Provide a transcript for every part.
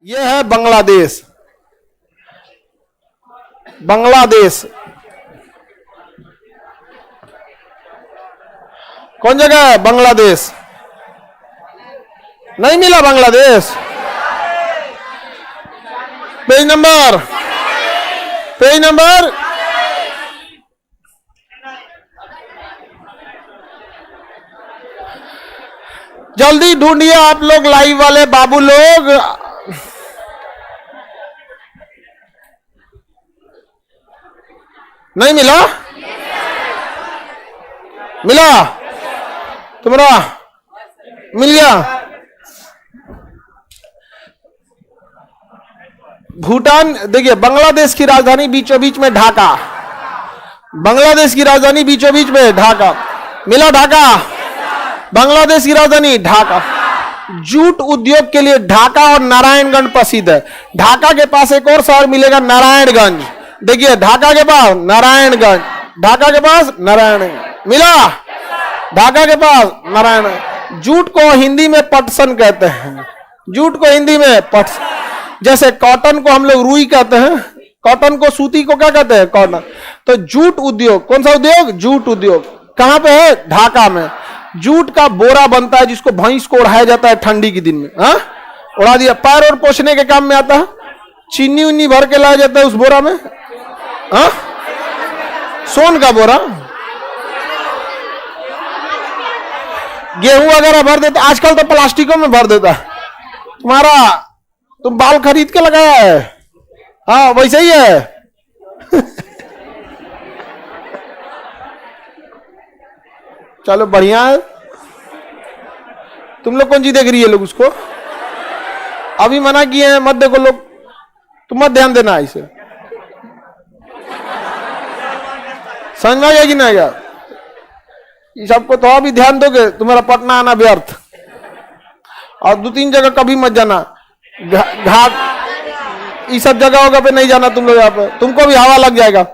ये है बांग्लादेश। बांग्लादेश कौन जगह है? बांग्लादेश। नहीं मिला Bangladesh? Page number, page number. जल्दी ढूंढिए आप लोग, लाइव वाले बाबू लोग। नहीं मिला? मिला? तुम्हारा मिल गया? भूटान, देखिए बांग्लादेश की राजधानी बीचों बीच में ढाका। बांग्लादेश की राजधानी बीचों बीच में ढाका। मिला ढाका? बांग्लादेश की राजधानी ढाका। जूट उद्योग के लिए ढाका और नारायणगंज प्रसिद्ध है। ढाका के पास एक और शहर मिलेगा, नारायणगंज। देखिए ढाका के पास नारायणगंज, ढाका के पास नारायणगंज। मिला? ढाका के पास नारायण। जूट को हिंदी में पटसन कहते हैं। जूट को हिंदी में पटसन, जैसे कॉटन को हम लोग रुई कहते हैं, कॉटन को सूती को क्या कहते हैं? कॉटन। तो जूट उद्योग, कौन सा उद्योग? जूट उद्योग। कहां पे है? ढाका में। जूट का बोरा बनता है जिसको भैंस को उड़ाया जाता है ठंडी के दिन में। हाँ, उड़ा दिया, पैर और पोछने के काम में आता है। चीनी उन्नी भर के लाया जाता है उस बोरा में। हाँ, सोन का बोरा। गेहूं वगैरह भर देता, आजकल तो प्लास्टिकों में भर देता है। तुम्हारा तुम बाल खरीद के लगाया है? हाँ वैसे ही है। चलो बढ़िया है। तुम लोग कौन सी देख रही है लोग उसको? अभी मना किए हैं मत देखो लोग, तुम मत ध्यान देना इसे। समझ में आ गया कि नहीं आया? इस सबको तो अभी ध्यान दोगे तुम्हारा पटना आना व्यर्थ। और 2-3 जगह कभी मत जाना, घाट ये सब जगहों पे नहीं जाना तुम लोग। यहाँ पे तुमको भी हवा लग जाएगा।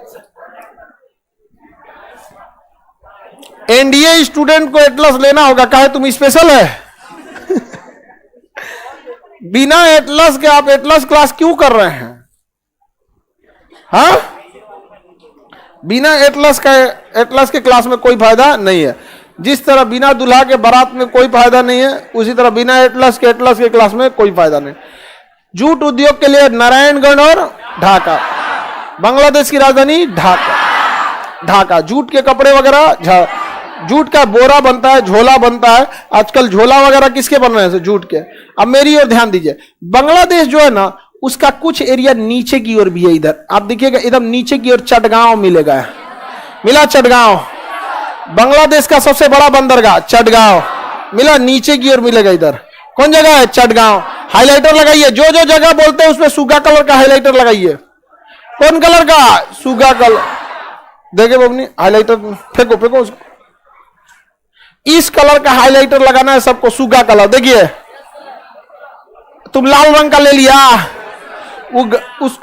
एनडीए स्टूडेंट को एटलस लेना होगा, कहे तुम स्पेशल है। बिना एटलस के आप एटलस क्लास क्यों कर रहे हैं? हाँ, बिना एटलस के क्लास में कोई फायदा नहीं है। जिस तरह बिना दुल्हा के बारात में कोई फायदा नहीं है, उसी तरह बिना एटलस के क्लास में कोई फायदा नहीं। जूट उद्योग के लिए नारायणगंज और ढाका। बांग्लादेश की राजधानी ढाका। ढाका जूट के कपड़े वगैरह, जूट का बोरा बनता है, झोला बनता है। आजकल झोला वगैरह किसके बन रहे हैं? जूट के। अब मेरी ओर ध्यान दीजिए, बांग्लादेश जो है ना, उसका कुछ एरिया नीचे की ओर भी है। इधर आप देखिएगा, एकदम नीचे की ओर चटगांव मिलेगा। मिला? चटगांव बांग्लादेश का सबसे बड़ा बंदरगाह चटगांव मिला, नीचे की ओर मिलेगा। इधर कौन जगह है? चटगांव। हाइलाइटर लगाइए, जो जो जगह बोलते हैं उसमें सूगा कलर का हाइलाइटर लगाइए। कौन कलर का? सूगा कलर। देखे बबनी, हाइलाइटर फेंको फेंको उसको। इस कलर का हाइलाइटर लगाना है सबको, सूगा कलर। देखिए तुम लाल रंग का ले लिया, उस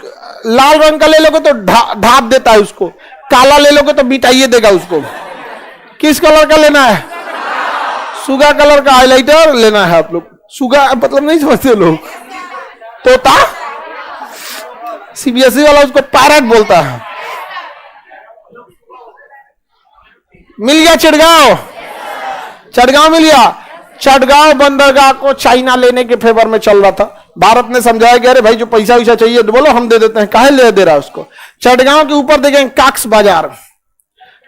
लाल रंग का ले लोगे तो ढाप देता है उसको, काला ले लोगे तो मिटाइए देगा उसको। किस कलर का लेना है? सुगा कलर का हाइलाइटर लेना है आप लोग। सुगा मतलब नहीं समझते लोग, तोता। सीबीएसई वाला उसको पैरट बोलता है। मिल गया चटगांव? चटगांव मिल गया। चटगांव बंदरगाह को चाइना लेने के फेवर में चल रहा था। भारत ने समझाया कि अरे भाई जो पैसा वैसा चाहिए तो बोलो हम दे देते हैं, काहे ले दे रहा है उसको। चटगांव के ऊपर देखें काक्स बाजार।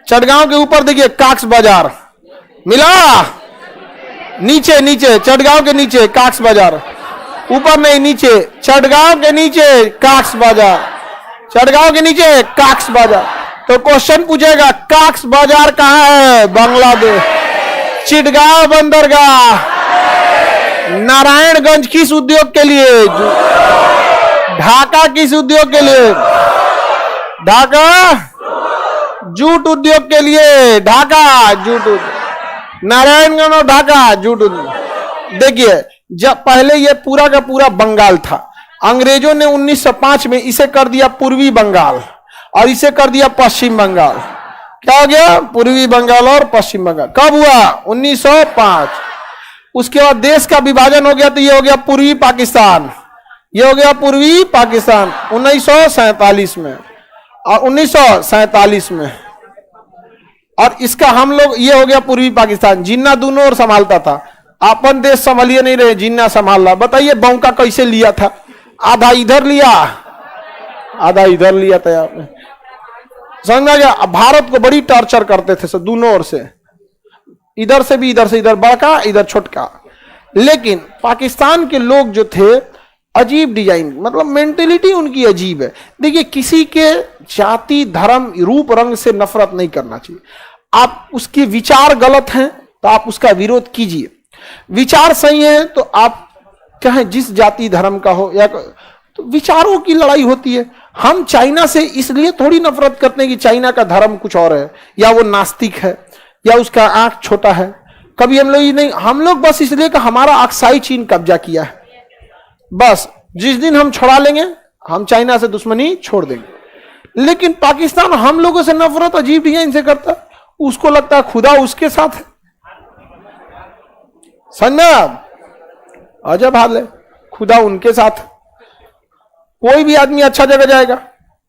चटगांव के ऊपर देखिए काक्स बाजार। मिला? नीचे नीचे चटगांव के नीचे काक्स बाजार। ऊपर नहीं, नीचे चटगांव के नीचे काक्स बाजार। चटगांव के नीचे काक्स बाजार। तो क्वेश्चन पूछेगा काक्स बाजार कहां है? बांग्लादेश। चिटगांव बंदरगाह नारायणगंज किस उद्योग के लिए? ढाका किस उद्योग के लिए? ढाका जूट उद्योग के लिए। ढाका जूट उद्योग, नारायणगंज और ढाका जूट उद्योग। देखिए जब पहले ये पूरा का पूरा बंगाल था, अंग्रेजों ने 1905 में इसे कर दिया पूर्वी बंगाल और इसे कर दिया पश्चिम बंगाल। क्या हो गया? पूर्वी बंगाल और पश्चिम बंगाल। कब हुआ? 1905। उसके बाद देश का विभाजन हो गया तो ये हो गया पूर्वी पाकिस्तान, ये हो गया पूर्वी पाकिस्तान 1947 में और 1947 में। और इसका हम लोग, ये हो गया पूर्वी पाकिस्तान। जिन्ना दोनों ओर संभालता था, अपन देश संभालिए नहीं रहे, जिन्ना संभाल रहा। बताइए बौका कैसे लिया था? आधा इधर लिया, आधा इधर लिया था आपने, समझ गया? भारत को बड़ी टॉर्चर करते थे सब दोनों ओर से, इधर से भी, इधर से, इधर बड़का इधर छोटका। लेकिन पाकिस्तान के लोग जो थे, अजीब डिजाइन, मतलब मेंटेलिटी उनकी अजीब है। देखिए, किसी के जाति धर्म रूप रंग से नफरत नहीं करना चाहिए। आप उसके विचार गलत हैं तो आप उसका विरोध कीजिए, विचार सही है तो आप चाहे जिस जाति धर्म का हो, या तो विचारों की लड़ाई होती है। हम चाइना से इसलिए थोड़ी नफरत करते हैं कि चाइना का धर्म कुछ और है, या वो नास्तिक है, या उसका आंख छोटा है। कभी हम लोग ये नहीं, हम लोग बस इसलिए कि हमारा अक्साई चीन कब्जा किया है, बस जिस दिन हम छुड़ा लेंगे हम चाइना से दुश्मनी छोड़ देंगे। लेकिन पाकिस्तान हम लोगों से नफरत अजीब डिजाइन से करता है, उसको लगता है खुदा उसके साथ है। समझ में? अजब हाल है, खुदा उनके साथ। कोई भी आदमी अच्छा जगह जाएगा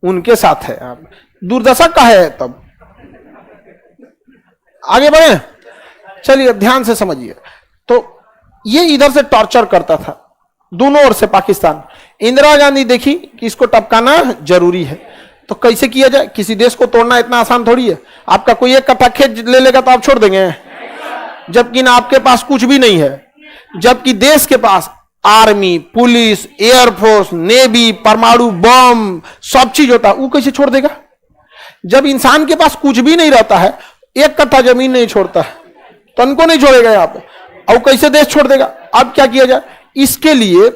उनके साथ है। दुर्दशा का है। तब आगे बढ़े, चलिए ध्यान से समझिए। तो ये इधर से टॉर्चर करता था दोनों ओर से पाकिस्तान। इंदिरा गांधी देखी कि इसको टपकाना जरूरी है, तो कैसे किया जाए? किसी देश को तोड़ना इतना आसान थोड़ी है। आपका कोई एक कट्ठा खेत ले लेगा तो आप छोड़ देंगे, जबकि ना आपके पास कुछ भी नहीं है, जबकि देश के पास आर्मी, पुलिस, एयरफोर्स, नेवी, परमाणु बम सब चीज होता है। वो कैसे छोड़ देगा? जब इंसान के पास कुछ भी नहीं रहता है, एक कट्ठा जमीन नहीं छोड़ता है, तनको नहीं छोड़ेगा यहाँ पे, और कैसे देश छोड़ देगा? अब क्या किया जाए? इसके लिए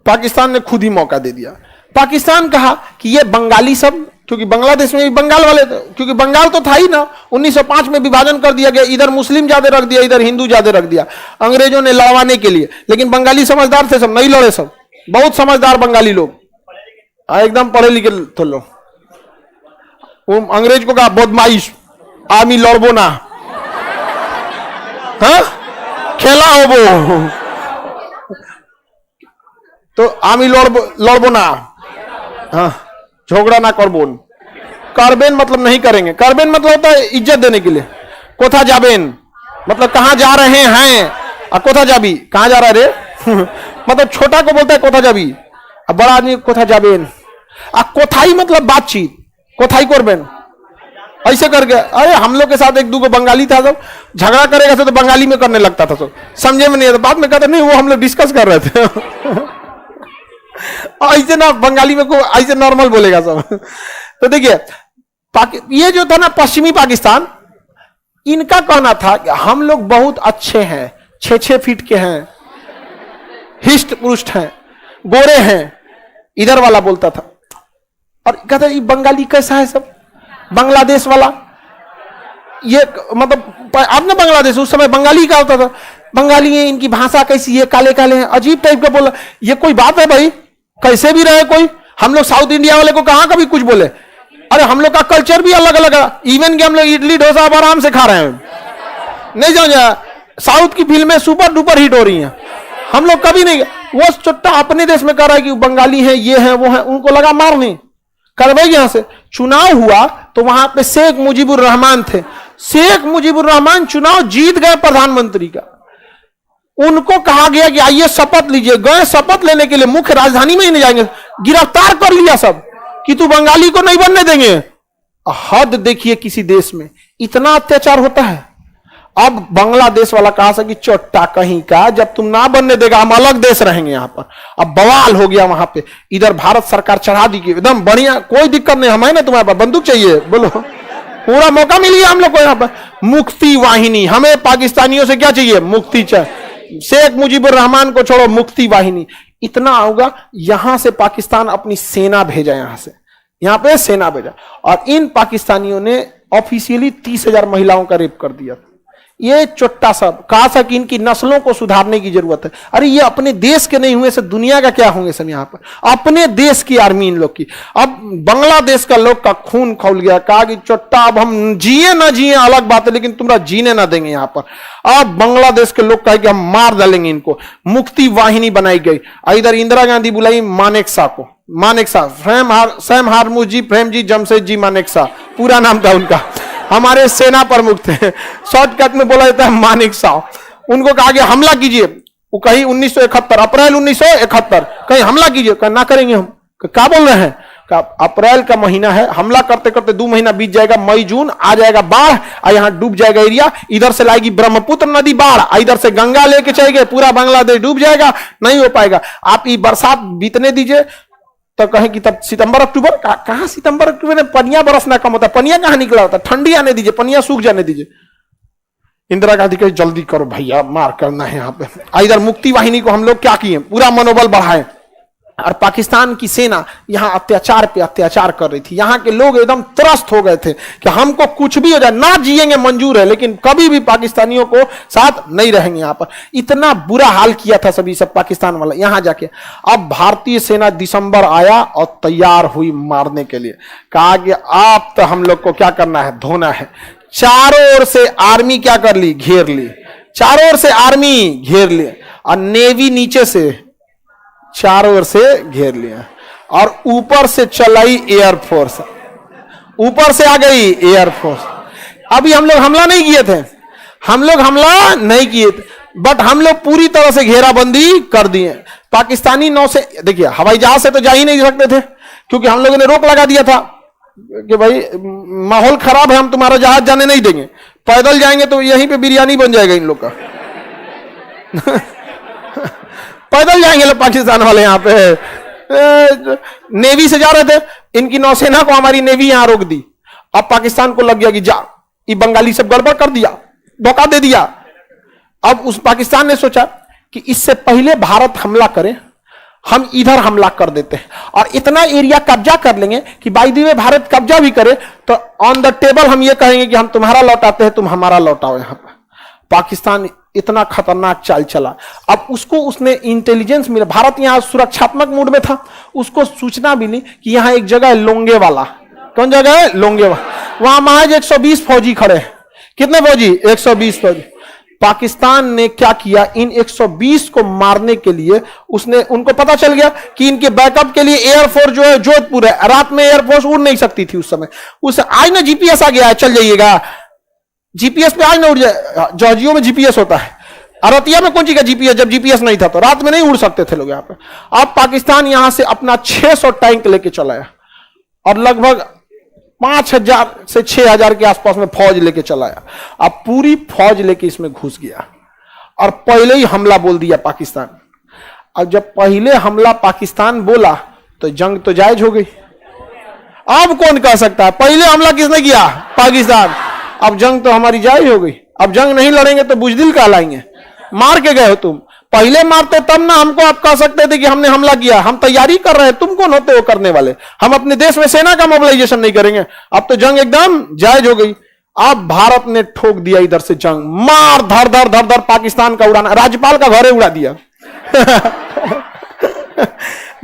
पाकिस्तान ने खुद ही मौका दे दिया। पाकिस्तान कहा कि ये बंगाली सब, क्योंकि बांग्लादेश में भी बंगाल वाले थे, क्योंकि बंगाल तो था ही ना। 1905 में विभाजन कर दिया गया, इधर मुस्लिम ज्यादा रख दिया, इधर हिंदू ज्यादा रख दिया अंग्रेजों ने लड़वाने के लिए। लेकिन बंगाली समझदार थे, सब नहीं लड़े, सब बहुत समझदार बंगाली लोग, एकदम पढ़े लिखे थे लोग। वो अंग्रेज को कहा बदमाइश, आर्मी लड़बो ना, हाँ खेला हो वो, तो आर्मी लड़बो ना, हाँ झगड़ा ना करबोन। करबेन मतलब नहीं करेंगे, करबेन मतलब होता है इज्जत देने के लिए। कोथा जाबेन मतलब कहां जा रहे हैं, और कोथा जाबी कहां जा रहा है रे मतलब छोटा को बोलता है कोथा जाबी, अब बड़ा आदमी कोथा जाबेन। कोथाई मतलब बातचीत, कोथाई करबेन ऐसे करके। अरे हम लोग के साथ एक दूगो बंगाली था, सब झगड़ा करेगा तो बंगाली में करने लगता था, सब समझे में नहीं आता। बाद में कहते नहीं वो हम लोग डिस्कस कर रहे थे ऐसे ना बंगाली में को ऐसे नॉर्मल बोलेगा सब। तो देखिए ये जो था ना पश्चिमी पाकिस्तान, इनका कहना था कि हम लोग बहुत अच्छे हैं, 6-6 फीट के हैं, हिष्ट पुष्ट हैं, गोरे हैं, इधर वाला बोलता था। और कहता ये बंगाली कैसा है सब, बांग्लादेश वाला, ये मतलब अब ना बांग्लादेश उस समय बंगाली का होता था, बंगाली है, इनकी भाषा कैसी है, काले काले हैं, अजीब टाइप का बोला। ये कोई बात है भाई? कैसे भी रहे कोई, हम लोग साउथ इंडिया वाले को कहां कभी कुछ बोले? अरे हम लोग का कल्चर भी अलग अलग है, इवन कि हम लोग इडली डोसा अब आराम से खा रहे हैं, नहीं समझा? साउथ की फिल्में सुपर डुपर हिट हो रही हैं, हम लोग कभी नहीं। वो चुट्टा अपने देश में कर रहा है कि बंगाली है, ये है वो है, उनको लगा मार नहीं करवाई। यहां से चुनाव हुआ तो वहां पे शेख मुजीबुर रहमान थे, शेख मुजीबुर रहमान चुनाव जीत गए प्रधानमंत्री का। उनको कहा गया कि आइए शपथ लीजिए, गए शपथ लेने के लिए, मुख्य राजधानी में ही नहीं जाएंगे, गिरफ्तार कर लिया सब कि तू बंगाली को नहीं बनने देंगे। हद देखिए किसी देश में इतना अत्याचार होता है। अब बांग्लादेश वाला कहा कि चोट्टा कहीं का, जब तुम ना बनने देगा हम अलग देश रहेंगे यहाँ पर। अब बवाल हो गया वहां पे, इधर भारत सरकार चढ़ा दी एकदम बढ़िया, कोई दिक्कत नहीं, हमें ना तुम्हारे पास बंदूक चाहिए, बोलो पूरा मौका मिल गया हम लोग को यहाँ पर। मुक्ति वाहिनी, हमें पाकिस्तानियों से क्या चाहिए? मुक्ति चाहिए। शेख मुजीबुर रहमान को छोड़ो, मुक्ति वाहिनी। इतना होगा, यहां से पाकिस्तान अपनी सेना भेजा, यहां से यहां पे सेना भेजा, और इन पाकिस्तानियों ने ऑफिशियली 30,000 महिलाओं का रेप कर दिया। ये चुट्टा सब कहा था कि इनकी नस्लों को सुधारने की जरूरत है। अरे ये अपने देश के नहीं हुए से दुनिया का क्या होंगे सब? यहाँ पर अपने देश की आर्मी इन लोग की। अब बांग्लादेश का लोग का खून खौल गया, कहा कि चुट्टा अब हम जिए ना जिए अलग बात है, लेकिन तुम्हारा जीने ना देंगे यहाँ पर। अब बांग्लादेश के लोग कहे कि हम मार डालेंगे इनको। मुक्ति वाहिनी बनाई गई, इधर इंदिरा गांधी बुलाई मानेकशॉ को, मानेकशॉ सैम हारमुस जी, प्रेम जी जमशेद जी मानेकशॉ पूरा नाम था उनका, हमारे सेना प्रमुख थे, शॉर्टकट में बोला जाता है मानेकशॉ। उनको कहा गया हमला कीजिए, वो कहीं 1971 अप्रैल 1971 कहीं हमला कीजिए, कहा ना करेंगे हम। क्या बोल रहे हैं? कहा अप्रैल का महीना है, हमला करते करते 2 महीना बीत जाएगा, मई जून आ जाएगा बाढ़, और यहाँ डूब जाएगा एरिया, इधर से लाएगी ब्रह्मपुत्र नदी बाढ़, इधर से गंगा लेके चले गए, पूरा बांग्लादेश डूब जाएगा, नहीं हो पाएगा, आप ये बरसात बीतने दीजिए। तो कहें कि तब सितंबर अक्टूबर, कहां सितंबर अक्टूबर में पनिया बरसना कम होता है, पनिया कहां निकला होता है, ठंडी आने दीजिए, पनिया सूख जाने दीजिए। इंदिरा गांधी कहे जल्दी करो भैया, मार करना है यहाँ पे। इधर मुक्ति वाहिनी को हम लोग क्या किए, पूरा मनोबल बढ़ाए, और पाकिस्तान की सेना यहाँ अत्याचार पे अत्याचार कर रही थी। यहाँ के लोग एकदम त्रस्त हो गए थे कि हमको कुछ भी हो जाए, ना जिएंगे मंजूर है, लेकिन कभी भी पाकिस्तानियों को साथ नहीं रहेंगे। यहाँ पर इतना बुरा हाल किया था सभी सब पाकिस्तान वाला यहाँ जाके। अब भारतीय सेना दिसंबर आया और तैयार हुई मारने के लिए। कहा कि आप तो हम लोग को क्या करना है, धोना है। चारों ओर से आर्मी क्या कर ली, घेर ली, चारों ओर से आर्मी घेर ली, और नेवी नीचे से चारों ओर से घेर लिया, और ऊपर से चलाई एयरफोर्स, ऊपर से आ गई एयरफोर्स। अभी हम लोग हमला नहीं किए थे, हम लोग हमला नहीं किए थे, बट हम लोग पूरी तरह से घेराबंदी कर दिए। पाकिस्तानी नौसेना, देखिए हवाई जहाज से तो जा ही नहीं सकते थे, क्योंकि हम लोगों ने रोक लगा दिया था कि भाई माहौल खराब है, हम तुम्हारा जहाज जाने नहीं देंगे। पैदल जाएंगे तो यहीं पे बिरयानी बन जाएगा इन लोग का। पैदल जाएंगे लोग पाकिस्तान वाले यहाँ पे। नेवी से जा रहे थे, इनकी नौसेना को हमारी नेवी यहां रोक दी। अब पाकिस्तान को लग गया कि जा, ये बंगाली सब गड़बड़ कर दिया, धोखा दे दिया। अब उस पाकिस्तान ने सोचा कि इससे पहले भारत हमला करे, हम इधर हमला कर देते हैं और इतना एरिया कब्जा कर लेंगे कि बाय द वे भारत कब्जा भी करे तो ऑन द टेबल हम ये कहेंगे कि हम तुम्हारा लौटाते हैं, तुम हमारा लौटाओ। यहां पर पाकिस्तान इतना खतरनाक चाल चला। अब उसको उसने इंटेलिजेंस मिला, भारत यहां सुरक्षात्मक मूड में था, उसको सूचना मिली कि यहां एक जगह है लोंगेवाला। कौन जगह है? लोंगेवाला। वहां महज 120 फौजी खड़े हैं। कितने फौजी? 120 फौजी। पाकिस्तान ने क्या किया, इन 120 को मारने के लिए उसने, उनको पता चल गया कि इनके बैकअप के लिए एयरफोर्स जो है जोधपुर है। रात में एयरफोर्स उड़ नहीं सकती थी उस समय। उस आज ना जीपीएस आ गया है, चल जाइएगा जीपीएस पे, आज ना उड़ जाए। जॉर्जियो में जीपीएस होता है, अरतिया में कौन चीज का जीपीएस? जब जीपीएस नहीं था तो रात में नहीं उड़ सकते थे लोग यहां पे। अब पाकिस्तान यहां से अपना 600 टैंक लेके चलाया और लगभग 5000 से 6000 के आसपास में फौज लेके चलाया। अब पूरी फौज लेके इसमें घुस गया और पहले ही हमला बोल दिया पाकिस्तान। अब जब पहले हमला पाकिस्तान बोला तो जंग तो जायज हो गई। अब कौन कह सकता है पहले हमला किसने किया? पाकिस्तान। अब जंग तो हमारी जायज हो गई। अब जंग नहीं लड़ेंगे तो बुजदिल कहलाएंगे, मार के गए हो तुम। पहले मारते तब ना हमको आप कह सकते थे कि हमने हमला किया, हम तैयारी कर रहे हैं, तुम कौन होते हो करने वाले? हम अपने देश में सेना का मोबिलाइजेशन नहीं करेंगे। अब तो जंग एकदम जायज हो गई। अब भारत ने ठोक दिया इधर से जंग, मार धर धर धर धर पाकिस्तान का उड़ाना, राज्यपाल का घर उड़ा दिया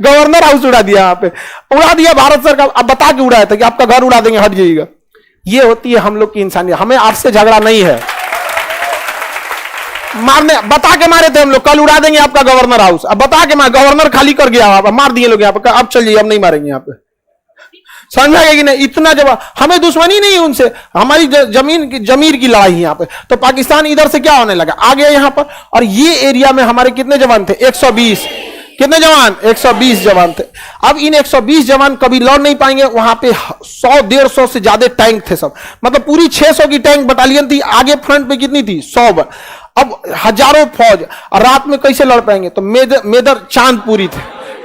गवर्नर हाउस उड़ा दिया, यहाँ पे उड़ा दिया भारत सरकार। अब बता के उड़ाया था कि आपका घर उड़ा देंगे, हट जाइएगा। ये होती है हम लोग की इंसानियत। हमें आज से झगड़ा नहीं है, मारने बता के मारे थे हम लोग, कल उड़ा देंगे आपका गवर्नर हाउस। अब बता के गवर्नर खाली कर गया, मार दिए लोग यहाँ पे। अब चलिए, अब नहीं मारेंगे यहाँ पे। समझ में आएगा कि नहीं? इतना जब हमें दुश्मनी नहीं है उनसे, हमारी जमीर की लड़ाई यहाँ पे। तो पाकिस्तान इधर से क्या होने लगा, आ गया यहाँ पर। और ये एरिया में हमारे कितने जवान थे? 120। कितने जवान? 120 जवान थे। अब इन 120 जवान कभी लड़ नहीं पाएंगे। वहां पे 100-150 से ज्यादा टैंक थे सब, मतलब पूरी 600 की टैंक बटालियन थी। आगे फ्रंट पे कितनी थी? 100। अब हजारों फौज, और रात में कैसे लड़ पाएंगे? तो मेजर चांदपुरी थे,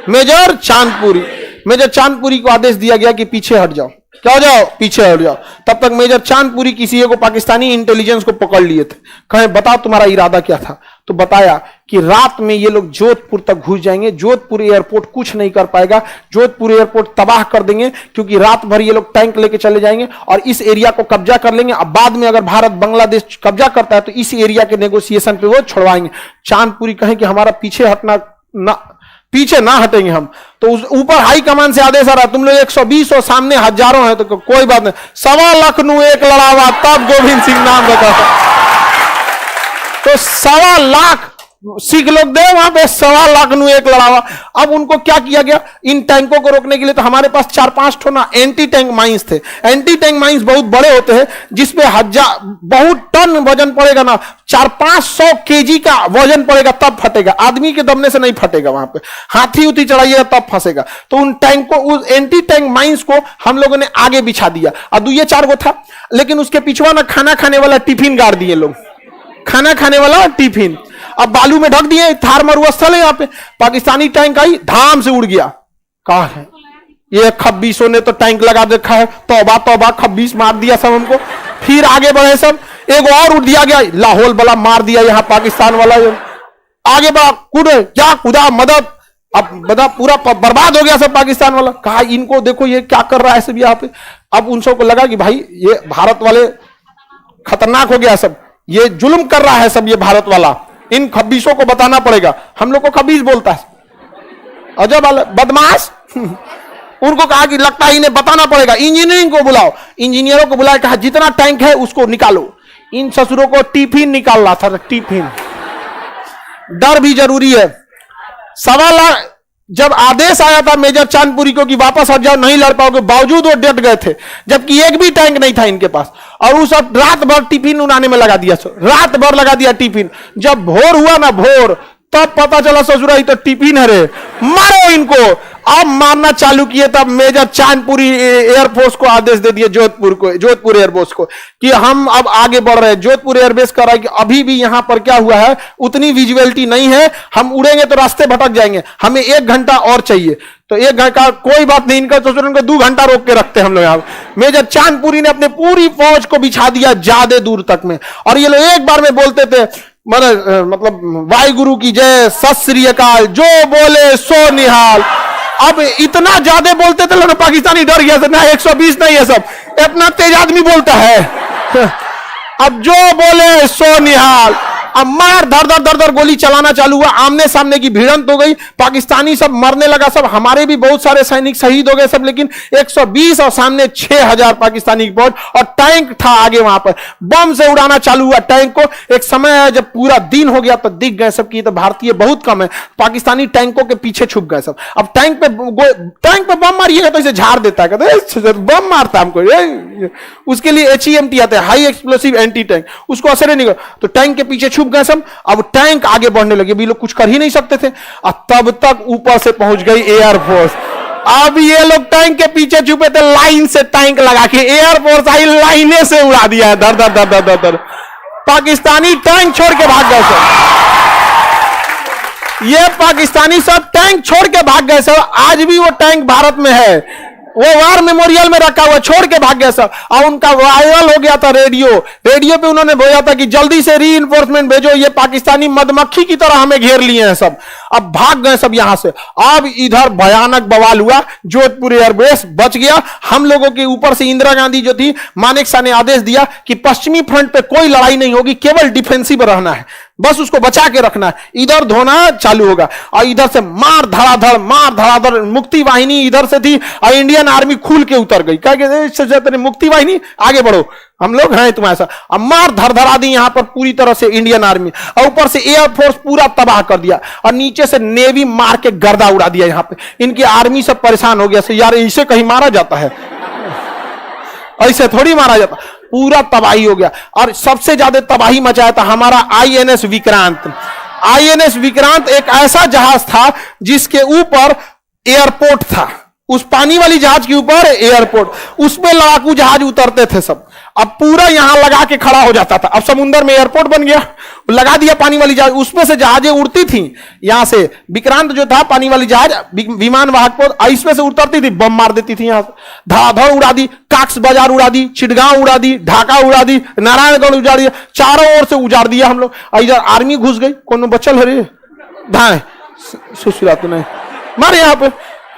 मेजर चांदपुरी। मेजर चांदपुरी को आदेश दिया गया कि पीछे हट जाओ। क्या हो जाओ? पीछे हट जाओ। तब तक मेजर चांदपुरी किसी को पाकिस्तानी इंटेलिजेंस को पकड़ लिए थे। कहे बताओ तुम्हारा इरादा क्या था? तो बताया कि रात में ये लोग जोधपुर तक घुस जाएंगे, जोधपुर एयरपोर्ट कुछ नहीं कर पाएगा, जोधपुर एयरपोर्ट तबाह कर देंगे, क्योंकि रात भर ये लोग टैंक लेके चले जाएंगे और इस एरिया को कब्जा कर लेंगे। अब बाद में अगर भारत बांग्लादेश कब्जा करता है तो इस एरिया के नेगोशिएशन पे वो छुड़वाएंगे। चांदपुरी कहें कि हमारा पीछे हटना ना, पीछे ना हटेंगे हम, तो उस ऊपर हाई कमान से आदेश आ रहा, तुम लोग 120 और सामने हजारों हैं, तो कोई बात नहीं, 1.25 लाख एक लड़ावा तब गोविंद सिंह नाम रखा था। तो 1.25 लाख सिख लोग दे वहां पे, 1.25 लाख एक लड़ावा। अब उनको क्या किया गया, इन टैंकों को रोकने के लिए तो हमारे पास 4-5 ठो ना एंटी टैंक माइंस थे। एंटी टैंक माइंस बहुत बड़े होते हैं, जिसपे बहुत टन वजन पड़ेगा ना, 400-500 केजी का वजन पड़ेगा तब फटेगा, आदमी के दबने से नहीं फटेगा, वहां पे हाथी उथी चढ़ाइएगा तब फंसेगा। तो उन टैंक को, उस एंटी टैंक माइंस को हम लोगों ने आगे बिछा दिया। और 2-4 गो था, लेकिन उसके पिछवा ना खाना खाने वाला टिफिन गाड़ दिए लोग, खाना खाने वाला टिफिन। अब बालू में ढक दिए, थार मरुस्थल है यहाँ पे, पाकिस्तानी टैंक आई, धाम से उड़ गया। कहा है ये खब्बीसों ने तो टैंक लगा देखा है, तौबा तौबा, खब्बीस मार दिया सब हमको। फिर आगे बढ़े सब, एक और उड़ दिया गया, लाहौल वाला मार दिया, यहाँ पाकिस्तान वाला आगे बढ़ा, कूदे क्या कूदा, मदद। अब बता पूरा बर्बाद हो गया सब पाकिस्तान वाला। कहा इनको देखो ये क्या कर रहा है सब यहाँ पे। अब उन सबको लगा कि भाई ये भारत वाले खतरनाक हो गया सब, ये जुल्म कर रहा है सब ये भारत वाला, इन खब्बीसों को बताना पड़ेगा। हम लोग को खब्बीस बोलता है, अजब बदमाश। उनको कहा कि लगता है इन्हें बताना पड़ेगा, इंजीनियरिंग को बुलाओ, इंजीनियरों को बुलाया, कहा जितना टैंक है उसको निकालो। इन ससुरों को टिफिन निकाल रहा था, टिफिन। डर भी जरूरी है। 1.25 लाख जब आदेश आया था मेजर चांदपुरी को कि वापस हट जाओ, नहीं लड़ पाओगे, बावजूद वो डट गए थे, जबकि एक भी टैंक नहीं था इनके पास। और उस रात भर टिफिन उड़ाने में लगा दिया, रात भर लगा दिया टिफिन। जब भोर हुआ ना भोर, तब पता चला ससुरा ही तो टिफिन है रे, मारो इनको। अब मारना चालू किए, तब मेजर चांदपुरी एयरफोर्स को आदेश दे दिए, जोधपुर एयरफोर्स को, कि हम अब आगे बढ़ रहे हैं। जोधपुर एयरबेस कह रहा है कि अभी भी यहां पर क्या हुआ है, उतनी विजिबिलिटी नहीं है, हम उड़ेंगे तो रास्ते भटक जाएंगे, हमें 1 घंटा और चाहिए। तो 1 घंटा कोई बात नहीं, इनका ससुर को 2 घंटा रोक के रखते हम लोग यहाँ। मेजर चांदपुरी ने अपने पूरी फौज को बिछा दिया ज्यादा दूर तक में, और ये लोग एक बार में बोलते थे, मतलब वाहिगुरु की जय, सत श्री अकाल, जो बोले सो निहाल। अब इतना ज्यादा बोलते थे लोग, पाकिस्तानी डर गया था, ना 120 नहीं है सब, इतना तेज आदमी बोलता है। अब जो बोले सो निहाल। अब मार धर धर गोली चलाना चालू हुआ, आमने सामने की भिड़ंत हो गई, पाकिस्तानी सब मरने लगा सब, हमारे भी बहुत सारे सैनिक शहीद हो गए सब, लेकिन 120 और सामने 6000 पाकिस्तानी की फौज, और टैंक था आगे वहां पर, बम से उड़ाना चालू हुआ टैंक को। एक समय है जब पूरा दिन हो गया तो दिख गए सब की तो भारतीय बहुत कम है, पाकिस्तानी टैंकों के पीछे छुप गए सब। अब टैंक पे बम मारिएगा तो इसे झाड़ देता है, कहते बम मारता हमको, उसके लिए HEMT आते हैं, हाई एक्सप्लोसिव एंटी टैंक, उसको असर नहीं कर, तो टैंक के पीछे छुप गए सब। अब टैंक आगे बढ़ने लगे, भी लोग कुछ कर ही नहीं सकते थे, और तब तक ऊपर से पहुंच गई एयरफोर्स। अब ये लोग टैंक के पीछे छुपे थे, लाइन से टैंक लगा के एयरफोर्स आई, लाइने से उड़ा दिया, दर दर दर दर दर दर। पाकिस्तानी टैंक छोड़ के भाग गए सब, ये पाकिस्तानी सब टैंक छोड़ के भाग गए सब। आज भी वो टैंक भारत में है, वो वार मेमोरियल में रखा हुआ, छोड़ के भाग गया सब। और उनका वायरल हो गया था रेडियो पे उन्होंने बोला था कि जल्दी से रीइंफोर्समेंट भेजो, ये पाकिस्तानी मधुमक्खी की तरह हमें घेर लिए हैं सब। अब भाग गए सब यहां से। अब इधर भयानक बवाल हुआ, जोधपुर एयरबेस बच गया। हम लोगों के ऊपर से इंदिरा गांधी जो थी, मानेकशॉ ने आदेश दिया कि पश्चिमी फ्रंट पे कोई लड़ाई नहीं होगी, केवल डिफेंसिव रहना है, बस उसको बचा के रखना है, इधर धोना चालू होगा। और इधर से मार धड़ाधड़ मुक्ति वाहिनी इधर से थी, और इंडियन आर्मी खुल के उतर गई, कहा मुक्ति वाहिनी आगे बढ़ो, हम लोग हैं तुम्हारे साथ। अब मार धड़धड़ा दी यहां पर पूरी तरह से इंडियन आर्मी, और ऊपर से एयरफोर्स पूरा तबाह कर दिया, और नीचे से नेवी मार के गर्दा उड़ा दिया। यहां पे इनकी आर्मी सब परेशान हो गया, यार इसे कहीं मारा जाता है, ऐसे थोड़ी मारा जाता, पूरा तबाही हो गया। और सबसे ज्यादा तबाही मचाया था हमारा INS विक्रांत। INS विक्रांत एक ऐसा जहाज था जिसके ऊपर एयरपोर्ट था, उस पानी वाली जहाज के ऊपर एयरपोर्ट, उसमें लड़ाकू जहाज उतरते थे सब। अब पूरा यहां लगा के खड़ा हो जाता था। अब समुद्र में एयरपोर्ट बन गया, लगा दिया पानी वाली जहाज, उसमें से जहाजें उड़ती थी। यहां से विक्रांत जो था पानी वाली जहाज, विमान वाहक पर इसमें से उतरती थी, बम मार देती थी। यहां से धड़ाधड़ उड़ा दी, काक्स बाजार उड़ा दी, चिटगांव उड़ा दी, ढाका उड़ा दी, नारायणगढ़ उजाड़ दिया, चारों ओर से उजाड़ दिया हम लोग। इधर आर्मी घुस गई, कौन बच्चल हरे धाए सुशीला तो नहीं मारे यहाँ पे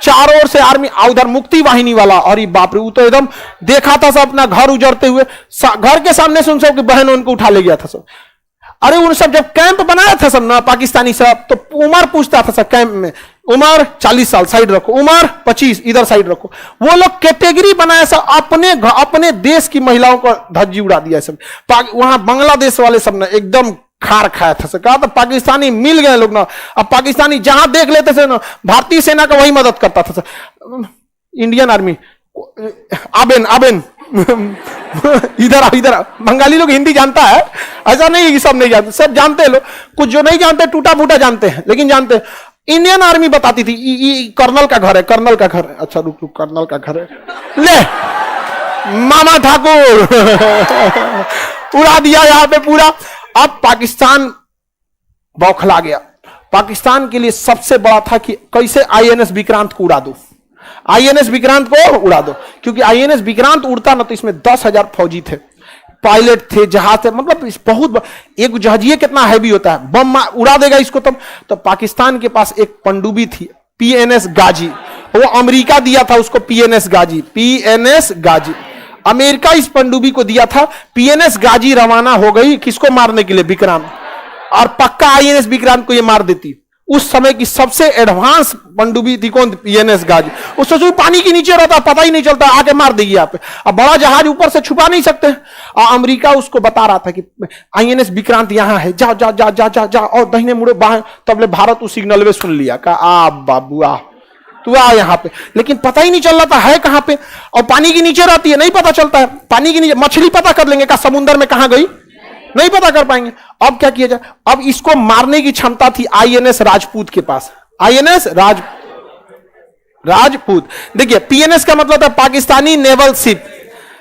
चारों ओर से आर्मी, उधर मुक्ति वाहिनी वाला, और बाप रे, वो तो एकदम देखा था सब अपना घर उजड़ते हुए, घर के सामने से उन सब की बहन उनको उठा ले गया था सब। अरे उन सब जब कैंप बनाया था सब ना पाकिस्तानी सब, तो उमर पूछता था सब कैंप में, उमर 40 साल साइड रखो, उमर 25 इधर साइड रखो। वो लोग कैटेगरी बनाया सब, अपने देश की महिलाओं को धज्जी उड़ा दिया सब। वहां बांग्लादेश वाले सब ना एकदम खार खाया था, कहा था पाकिस्तानी मिल गए लोग ना। अब पाकिस्तानी जहां देख लेते थे ना, भारतीय सेना का वही मदद करता था। इंडियन आर्मी आबेन इधर बंगाली लोग हिंदी जानता है, ऐसा नहीं कि सब नहीं जानते, सब जानते हैं लोग। कुछ जो नहीं जानते टूटा फूटा जानते हैं, लेकिन जानते हैं। इंडियन आर्मी बताती थी कर्नल का घर है, कर्नल का घर है। अच्छा रुक कर्नल का घर है, ले मामा ठाकुर उड़ा दिया यहां पे पूरा। अब पाकिस्तान बौखला गया। पाकिस्तान के लिए सबसे बड़ा था कि कैसे आईएनएस विक्रांत को उड़ा दो, आईएनएस विक्रांत को उड़ा दो। क्योंकि आईएनएस विक्रांत उड़ता ना तो इसमें 10,000 फौजी थे, पायलट थे, जहाज थे, मतलब बहुत एक जहाजिए कितना हैवी होता है, बम उड़ा देगा इसको तब। तो पाकिस्तान के पास एक पनडुब्बी थी पीएनएस गाजी, वो अमेरिका दिया था उसको पीएनएस गाजी, पीएनएस गाजी अमेरिका इस पनडुब्बी को दिया था। पीएनएस गाजी रवाना हो गई किसको मारने के लिए, विक्रांत, और पक्का आईएनएस विक्रांत को ये मार देती। उस समय की सबसे एडवांस पनडुब्बी थी कौन, पीएनएस गाजी। उस सोचो पानी के नीचे रहता, पता ही नहीं चलता, आके मार देगी यहाँ पे। अब बड़ा जहाज ऊपर से छुपा नहीं सकते। और अमेरिका उसको बता रहा था कि आईएनएस विक्रांत यहाँ है, जा जा जा जा जा जा और दाहिने मुड़ो बाएं। तब ले भारत उस सिग्नल में सुन लिया, कहा आ बाबू आ तू आ यहाँ पे, लेकिन पता ही नहीं चल रहा था है कहां पे। और पानी के नीचे रहती है, नहीं पता चलता है। पानी के नीचे मछली पता कर लेंगे, का समुद्र में कहां गई नहीं पता कर पाएंगे। अब क्या किया जाए, अब इसको मारने की क्षमता थी आईएनएस राजपूत के पास, आईएनएस राजपूत। देखिए पीएनएस का मतलब है पाकिस्तानी नेवल शिप।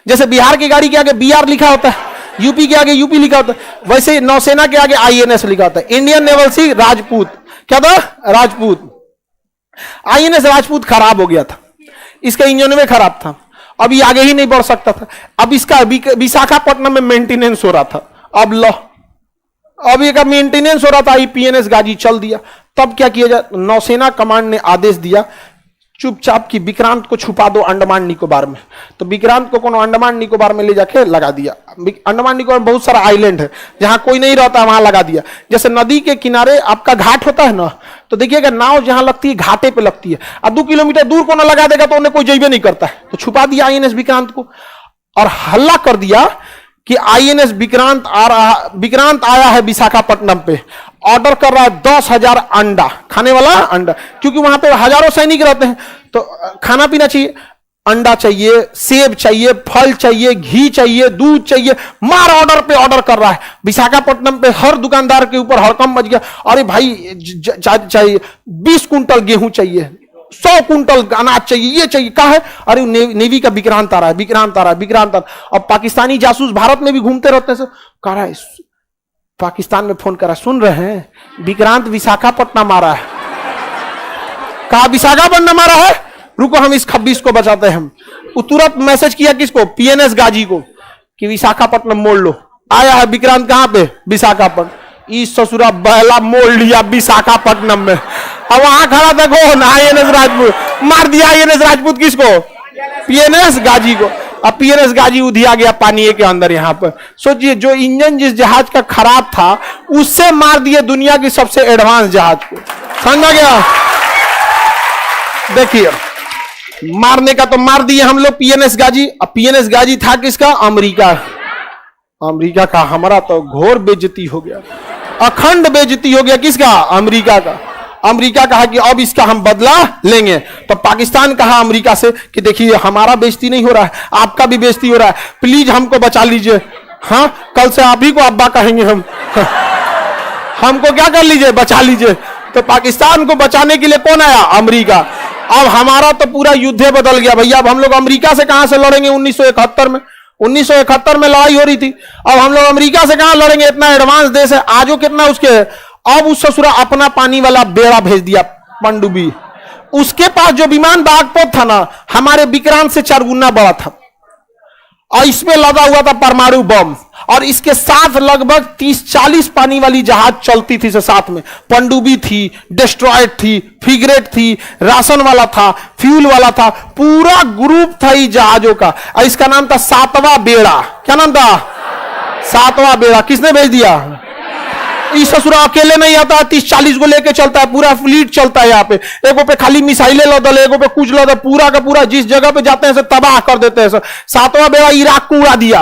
जैसे बिहार की गाड़ी के आगे बीआर लिखा होता है, यूपी के आगे यूपी लिखा होता है, वैसे नौसेना के आगे आईएनएस लिखा होता है, इंडियन नेवल शिप राजपूत। क्या था, राजपूत। आईएनएस राजपूत खराब हो गया था, इसका इंजन में खराब था, अब ये आगे ही नहीं बढ़ सकता था। अब इसका विशाखापट्टनम में मेंटेनेंस हो रहा था। अब लो अब ये का मेंटेनेंस हो रहा था, पीएनएस गाजी चल दिया। तब क्या किया जाए, नौसेना कमांड ने आदेश दिया चुपचाप कि विक्रांत को छुपा दो अंडमान निकोबार में। तो विक्रांत को कोनो अंडमान निकोबार में ले जाके लगा दिया। अंडमान निकोबार में बहुत सारा आइलैंड है जहां कोई नहीं रहता, वहां लगा दिया। जैसे नदी के किनारे आपका घाट होता है ना, तो देखिएगा नाव जहां लगती है घाटे पे लगती है, अब 2 किलोमीटर दूर को ना लगा देगा तो उन्हें कोई जइबे नहीं करता है। तो छुपा दिया आईएनएस विक्रांत को और हल्ला कर दिया कि आईएनएस विक्रांत आ रहा, विक्रांत आया है विशाखापट्टनम पे, ऑर्डर कर रहा है 10,000 अंडा, खाने वाला अंडा, क्योंकि वहां पे हजारों सैनिक रहते हैं तो खाना पीना चाहिए, अंडा चाहिए, सेब चाहिए, फल चाहिए, घी चाहिए, दूध चाहिए, मार ऑर्डर पे ऑर्डर कर रहा है। विशाखापट्टनम पे हर दुकानदार के ऊपर हड़कंप मच गया, अरे भाई चाहिए 20 कुंटल गेहूं चाहिए, 100 कुंटल अनाज चाहिए, ये चाहिए, कहा है, अरे नेवी का विक्रांत आ रहा है, विक्रांत आ रहा है, विक्रांत आ रहा है। अब पाकिस्तानी जासूस भारत में भी घूमते रहते हैं, कह रहा है पाकिस्तान में फोन करा, सुन रहे हैं विक्रांत विशाखापट्टनम आ रहा है, कहा विशाखापट्टनम आ रहा है, रुको हम इस खब्बीस को बचाते हैं। हम तुरंत मैसेज किया किसको, पीएनएस गाजी को, कि विशाखापट्टनम मोड़ लो, आया है विक्रांत कहां पे, विशाखापट्टनम। इस ससुरा बहला मोड़ लिया विशाखापट्टनम में। अब वहां खड़ा था कौन, आईएनएस राजपूत, मार दिया आईएनएस राजपूत किसको, पीएनएस गाजी को। अब पीएनएस गाजी उधिया गया पानी के अंदर। यहां पर सोचिए जो इंजन जिस जहाज का खराब था उससे मार दिए दुनिया की सबसे एडवांस जहाज को, समझा गया। देखिए मारने का तो मार दिए हम लोग पीएनएस गाजी। अब पीएनएस गाजी था किसका, अमेरिका, अमेरिका का। हमारा तो घोर बेइज्जती हो गया, अखंड बेइज्जती हो गया, किसका, अमेरिका का। अमेरिका कहा कि अब इसका हम बदला लेंगे। तो पाकिस्तान कहा अमेरिका से कि देखिए हमारा बेइज्जती नहीं हो रहा है, आपका भी बेइज्जती हो रहा है, प्लीज हमको बचा लीजिए। हाँ कल से आप ही को अब्बा कहेंगे हम हमको क्या कर लीजिए, बचा लीजिए। तो पाकिस्तान को बचाने के लिए कौन आया, अमेरिका। अब हमारा तो पूरा युद्ध बदल गया भैया। अब हम लोग अमेरिका से कहां से लड़ेंगे? 1971 में 1971 में लड़ाई हो रही थी। अब हम लोग अमेरिका से कहां लड़ेंगे? इतना एडवांस देश है। आजो कितना उसके, अब उस ससुरा अपना पानी वाला बेड़ा भेज दिया पनडुब्बी। उसके पास जो विमान बागपत था ना, हमारे विक्रांत से 4 गुना बड़ा था, और इसमें लगा हुआ था परमाणु बम, और इसके साथ लगभग 30-40 पानी वाली जहाज चलती थी। साथ में पनडुब्बी थी, डिस्ट्रॉयर थी, फ्रिगेट थी, राशन वाला था, फ्यूल वाला था, पूरा ग्रुप था इस जहाजों का। और इसका नाम था 7वां बेड़ा। क्या नाम था? 7वां बेड़ा। किसने भेज दिया? इस ससुरा अकेले नहीं आता, 30-40 को लेके चलता है, पूरा फ्लीट चलता है यहाँ पे। एगो पे खाली मिसाइलें लदल, एगो पे कुछ लदल, पूरा का पूरा जिस जगह पे जाते हैं सब तबाह कर देते हैं। 7वां बेड़ा इराक को उड़ा दिया,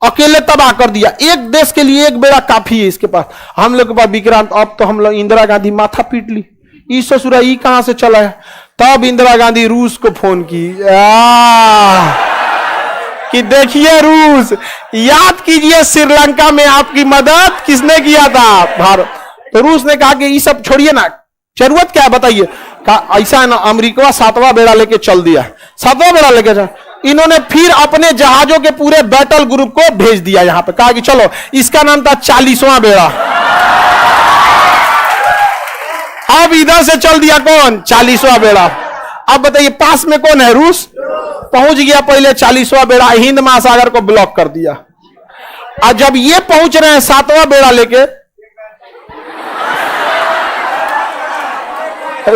अकेले तबाह कर दिया। एक देश के लिए एक बेड़ा काफी है इसके पास। हम लोग के पास विक्रांत। अब तो हम लोग इंदिरा गांधी माथा पीट ली, इस ससुरा ई कहां से चला है? तब इंदिरा गांधी रूस को फोन की कि देखिए रूस, याद कीजिए श्रीलंका में आपकी मदद किसने किया था? भारत। तो रूस ने कहा कि ये सब छोड़िए ना, जरूरत क्या है बताइए। कहा ऐसा है ना, अमेरिका 7वां बेड़ा लेके चल दिया। 7वां बेड़ा लेके चल, इन्होंने फिर अपने जहाजों के पूरे बैटल ग्रुप को भेज दिया यहां पे। कहा कि चलो, इसका नाम था 40वां बेड़ा। अब इधर से चल दिया कौन? 40वां बेड़ा। अब बताइए पास में कौन है? रूस। पहुंच गया पहले 40वां बेड़ा, हिंद महासागर को ब्लॉक कर दिया। और जब ये पहुंच रहे हैं 7वां बेड़ा लेके,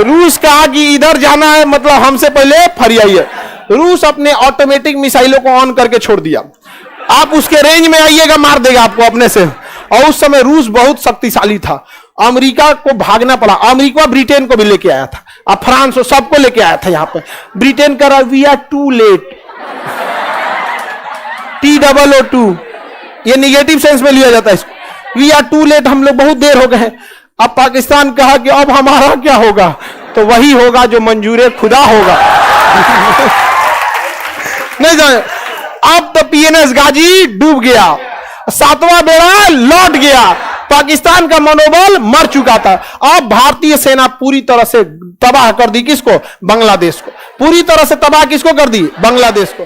रूस कहा कि इधर जाना है, मतलब हमसे पहले फरियाइए। रूस अपने ऑटोमेटिक मिसाइलों को ऑन करके छोड़ दिया। आप उसके रेंज में आइएगा, मार देगा आपको अपने से। और उस समय रूस बहुत शक्तिशाली था। अमेरिका को भागना पड़ा। अमेरिका ब्रिटेन को भी लेके आया था, और फ्रांस को, सबको लेके आया था यहां पे। ब्रिटेन कर रहा, we are too late, TOO, ये निगेटिव सेंस में लिया जाता है इसको। वी आर टू लेट, हम लोग बहुत देर हो गए हैं। अब पाकिस्तान कहा कि अब हमारा क्या होगा? तो वही होगा जो मंजूर खुदा होगा। नहीं जाने, अब तो PNS गाजी डूब गया, 7वां बेड़ा लौट गया। पाकिस्तान का मनोबल मर चुका था। अब भारतीय सेना पूरी तरह से तबाह कर दी। किसको? बांग्लादेश को। पूरी तरह से तबाह किसको कर दी? बांग्लादेश को।